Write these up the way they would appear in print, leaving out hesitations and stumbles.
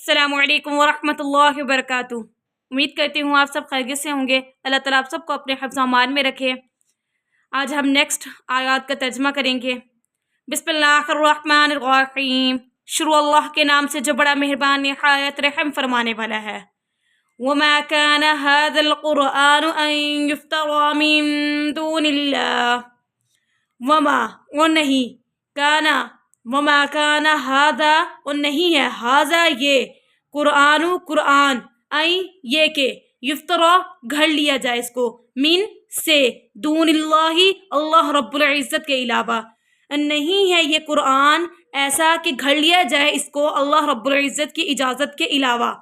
السلام علیکم ورحمۃ اللہ وبرکاتہ۔ امید کرتی ہوں آپ سب خیریت سے ہوں گے۔ اللہ تعالیٰ آپ سب کو اپنے حفظ و امان میں رکھے۔ آج ہم نیکسٹ آیات کا ترجمہ کریں گے۔ بسم اللہ الرحمن الرحیم۔ شروع اللہ کے نام سے جو بڑا مہربان نہایت رحم فرمانے والا ہے۔ وما كان هذا القرآن ان يفترى من دون اللہ۔ اور نہیں کانا وما کان ہاذا اور نہیں ہے ہاذا یہ قرآن یہ کہ یفترا گھڑ لیا جائے اس کو من سے دون اللہ رب العزت کے علاوہ۔ نہیں ہے یہ قرآن ایسا کہ گھڑ لیا جائے اس کو اللہ رب العزت کی اجازت کے علاوہ۔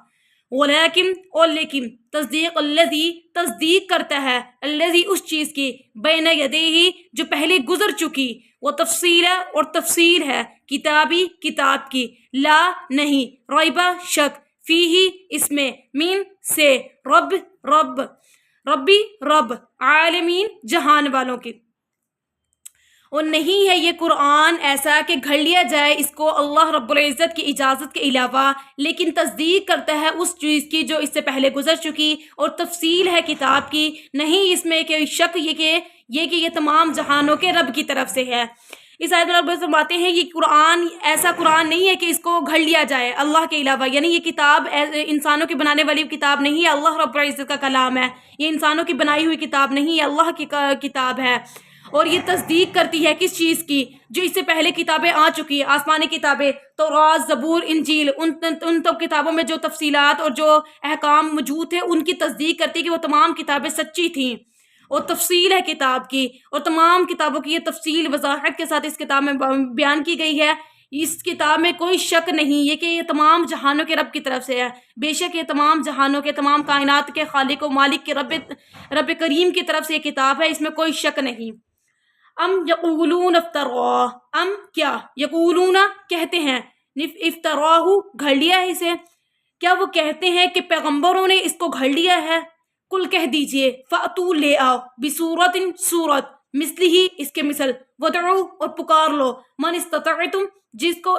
لیکن تصدیق الذی تصدیق کرتا ہے الذی اس چیز کی بین یدیہ جو پہلے گزر چکی، وہ تفصیل اور تفصیل ہے کتابی کتاب کی، لا نہیں ریبہ شک فیہ اس میں من سے رب عالمین جہان والوں کی۔ اور نہیں ہے یہ قرآن ایسا کہ گھڑ لیا جائے اس کو اللہ رب العزت کی اجازت کے علاوہ، لیکن تصدیق کرتا ہے اس چیز کی جو اس سے پہلے گزر چکی، اور تفصیل ہے کتاب کی، نہیں اس میں کہ شک یہ تمام جہانوں کے رب کی طرف سے ہے۔ اس آیت میں رب فرماتے ہیں یہ قرآن ایسا قرآن نہیں ہے کہ اس کو گھڑ لیا جائے اللہ کے علاوہ، یعنی یہ کتاب انسانوں کی بنانے والی کتاب نہیں ہے، اللہ رب العزت کا کلام ہے، یہ انسانوں کی بنائی ہوئی کتاب نہیں ہے، اللہ کی کتاب ہے۔ اور یہ تصدیق کرتی ہے کس چیز کی جو اس سے پہلے کتابیں آ چکی ہیں، آسمانی کتابیں، تورات، زبور، انجیل، ان تو کتابوں میں جو تفصیلات اور جو احکام موجود تھے ان کی تصدیق کرتی ہے کہ وہ تمام کتابیں سچی تھیں، اور تفصیل ہے کتاب کی، اور تمام کتابوں کی یہ تفصیل وضاحت کے ساتھ اس کتاب میں بیان کی گئی ہے۔ اس کتاب میں کوئی شک نہیں یہ کہ یہ تمام جہانوں کے رب کی طرف سے ہے، بے شک یہ تمام جہانوں کے تمام کائنات کے خالق و مالک کے رب کریم کی طرف سے یہ کتاب ہے، اس میں کوئی شک نہیں۔ ام یقولون افتراہ، ام کیا یقولون کہتے ہیں، افتراہ گھڑ لیا ہے اسے، کیا وہ کہتے ہیں کہ پیغمبروں نے اس کو گھڑ لیا ہے؟ کل کہہ دیجئے فاتو لے آؤ بصورت صورت مثلہ اس کے مثل، ودعو اور پکار لو من استطعتم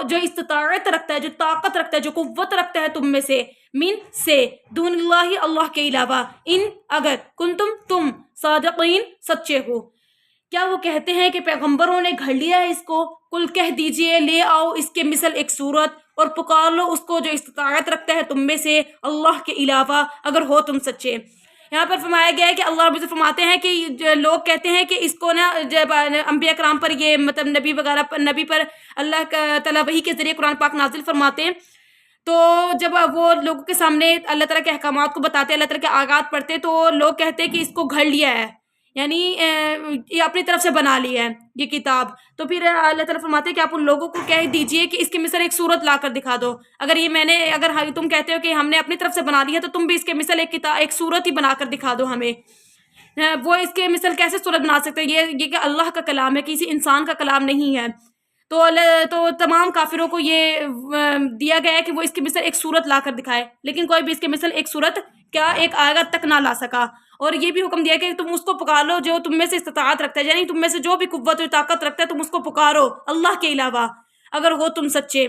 جو استطاعت رکھتا ہے، جو طاقت رکھتا ہے، جو قوت رکھتا ہے تم میں سے، من سے دون اللہ کے علاوہ، ان اگر کنتم تم صادقین سچے ہو۔ کیا وہ کہتے ہیں کہ پیغمبروں نے گھڑ لیا ہے اس کو؟ کل کہہ دیجئے لے آؤ اس کے مثل ایک صورت اور پکار لو اس کو جو استطاعت رکھتا ہے تم میں سے اللہ کے علاوہ اگر ہو تم سچے۔ یہاں پر فرمایا گیا ہے کہ اللہ رب فرماتے ہیں کہ لوگ کہتے ہیں کہ اس کو نا جب انبیاء کرام پر یہ مطلب نبی پر اللہ تعالیٰ وحی کے ذریعے قرآن پاک نازل فرماتے ہیں، تو جب وہ لوگوں کے سامنے اللہ تعالیٰ کے احکامات کو بتاتے ہیں، اللہ تعالیٰ کے آیات پڑھتے، تو لوگ کہتے ہیں کہ اس کو گھڑ لیا ہے، یعنی یہ اپنی طرف سے بنا لی ہے یہ کتاب۔ تو پھر اللہ تعالیٰ فرماتے ہیں کہ آپ ان لوگوں کو کہہ دیجئے کہ اس کے مثل ایک صورت لا کر دکھا دو، اگر تم کہتے ہو کہ ہم نے اپنی طرف سے بنا لی ہے تو تم بھی اس کے مثل ایک صورت ہی بنا کر دکھا دو ہمیں۔ وہ اس کے مثل کیسے صورت بنا سکتے ہیں؟ یہ کہ اللہ کا کلام ہے، کسی انسان کا کلام نہیں ہے۔ تو تمام کافروں کو یہ دیا گیا ہے کہ وہ اس کے مثل ایک صورت لا کر دکھائے، لیکن کوئی بھی اس کے مثل ایک صورت کیا ایک آیت تک نہ لا سکا۔ اور یہ بھی حکم دیا کہ تم اس کو پکار لو جو تم میں سے استطاعت رکھتا ہے، یعنی تم میں سے جو بھی قوت اور طاقت رکھتا ہے تم اس کو پکارو اللہ کے علاوہ اگر ہو تم سچے۔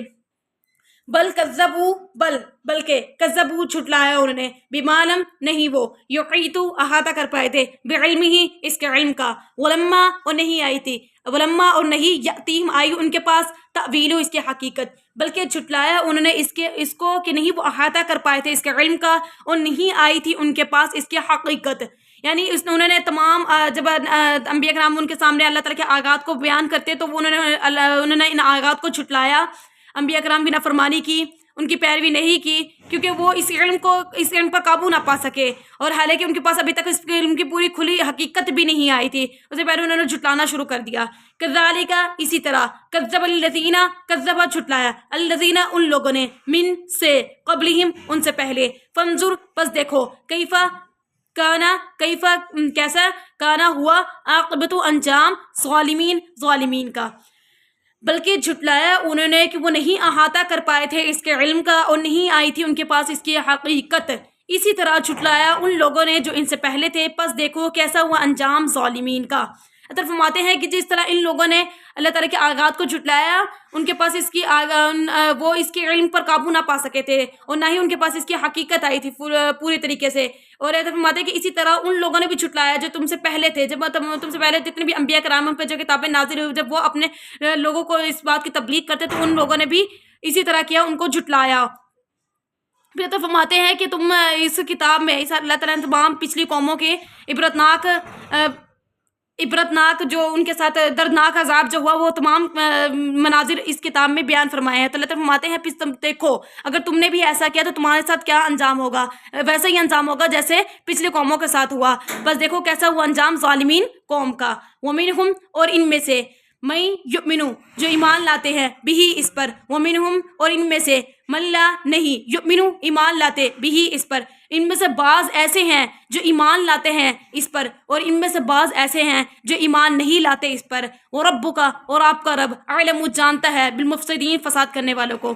بلکہ کذبوا جھٹلایا انہوں نے، بما لم نہیں وہ یحیطوا احاطہ کر پائے تھے، بعلمہ اس کے علم کا، ولما اور نہیں آئی تھی، ولما اور نہیں یاتیہم آئی ان کے پاس، تأویل اس کی حقیقت، بلکہ جھٹلایا انہوں نے اس کو کہ نہیں وہ احاطہ کر پائے تھے اس کے علم کا، اور نہیں آئی تھی ان کے پاس اس کی حقیقت، یعنی انہوں نے تمام جب انبیاء کرام ان کے سامنے اللہ تعالیٰ کے آیات کو بیان کرتے تو انہوں نے ان آیات کو جھٹلایا، انبیاء کرام کی نافرمانی کی، ان کی پیروی نہیں کی، کیونکہ وہ اس علم پر قابو نہ پا سکے، اور حالانکہ ان کے پاس ابھی تک اس علم کی پوری کھلی حقیقت بھی نہیں آئی تھی، اس سے پہلے انہوں نے جھٹلانا شروع کر دیا۔ کذالک اسی طرح، کذب الذین کذب جھٹلایا، الذین ان لوگوں نے، من سے قبلہم ان سے پہلے، فانظر پس دیکھو، کیفا کیسا کانا ہوا عاقبت انجام ظالمین کا، بلکہ جھٹلایا انہوں نے کہ وہ نہیں احاطہ کر پائے تھے اس کے علم کا، اور نہیں آئی تھی ان کے پاس اس کی حقیقت، اسی طرح جھٹلایا ان لوگوں نے جو ان سے پہلے تھے، پس دیکھو کیسا ہوا انجام ظالمین کا۔ اللہ فرماتے ہیں کہ جس طرح ان لوگوں نے اللہ تعالیٰ کے آیات کو جھٹلایا، ان کے پاس اس کی وہ اس کے علم پر قابو نہ پا سکے تھے، اور نہ ہی ان کے پاس اس کی حقیقت آئی تھی پوری طریقے سے۔ اور اللہ فرماتے ہیں کہ اسی طرح ان لوگوں نے بھی جھٹلایا جو تم سے پہلے تھے، جب تم سے پہلے جتنے بھی انبیاء کرام پہ جو کتابیں نازل ہوئی، جب وہ اپنے لوگوں کو اس بات کی تبلیغ کرتے تو ان لوگوں نے بھی اسی طرح کیا، ان کو جھٹلایا۔ پھر تو فرماتے ہیں کہ تم اس کتاب میں اس اللہ تعالیٰ نے تمام پچھلی قوموں کے عبرتناک جو ان کے ساتھ دردناک عذاب جو ہوا وہ تمام مناظر اس کتاب میں بیان فرمائے ہیں۔ تو اللہ فرماتے ہیں پھر تم دیکھو اگر تم نے بھی ایسا کیا تو تمہارے ساتھ کیا انجام ہوگا، ویسا ہی انجام ہوگا جیسے پچھلی قوموں کے ساتھ ہوا۔ بس دیکھو کیسا ہوا انجام ظالمین قوم کا۔ وَمِنْهُمْ اور ان میں سے میں یؤمنو جو ایمان لاتے ہیں بھی اس پر، وَمِنْهُمْ اور ان میں سے من لا نہیں یؤمنو ایمان لاتے بھی اس پر، ان میں سے بعض ایسے ہیں جو ایمان لاتے ہیں اس پر، اور ان میں سے بعض ایسے ہیں جو ایمان نہیں لاتے اس پر۔ وَرَبُّكَ اور آپ کا رب اعلم جانتا ہے بالمفسدین فساد کرنے والوں کو۔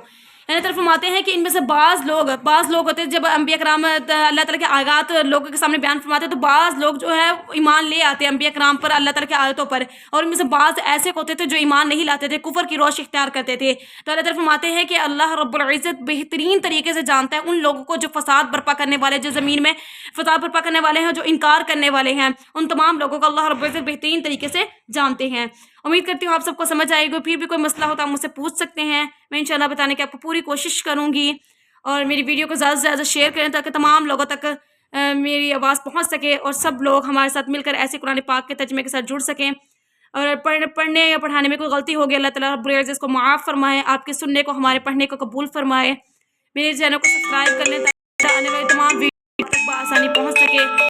یعنی طرف فرماتے ہیں کہ ان میں سے بعض لوگ ہوتے ہیں جب انبیاء کرام اللہ تعالیٰ کے آیات لوگوں کے سامنے بیان فرماتے ہیں تو بعض لوگ جو ہے ایمان لے آتے ہیں انبیاء کرام پر، اللہ تعالیٰ کی آیتوں پر، اور ان میں سے بعض ایسے ہوتے تھے جو ایمان نہیں لاتے تھے، کفر کی روش اختیار کرتے تھے۔ تو اللہ تعالیٰ فرماتے ہیں کہ اللہ رب العزت بہترین طریقے سے جانتا ہے ان لوگوں کو جو فساد برپا کرنے والے، جو زمین میں فساد برپا کرنے والے ہیں، جو انکار کرنے والے ہیں، ان تمام لوگوں کو اللہ رب العزت بہترین طریقے سے جانتے ہیں۔ امید کرتی ہوں آپ سب کو سمجھ آئے گی، پھر بھی کوئی مسئلہ ہوتا ہے مجھ سے پوچھ سکتے ہیں، میں انشاءاللہ بتانے کی آپ کو پوری کوشش کروں گی۔ اور میری ویڈیو کو زیادہ سے زیادہ شیئر کریں تاکہ تمام لوگوں تک میری آواز پہنچ سکے اور سب لوگ ہمارے ساتھ مل کر ایسے قرآن پاک کے ترجمے کے ساتھ جڑ سکیں۔ اور پڑھنے یا پڑھانے میں کوئی غلطی ہوگی اللہ تعالیٰ رب العزت کو معاف فرمائے، آپ کے سننے کو ہمارے پڑھنے کو قبول فرمائے۔ میرے چینل کو سبسکرائب کر لیں تاکہ آنے والے تمام ویڈیو تک بآسانی پہنچ سکے۔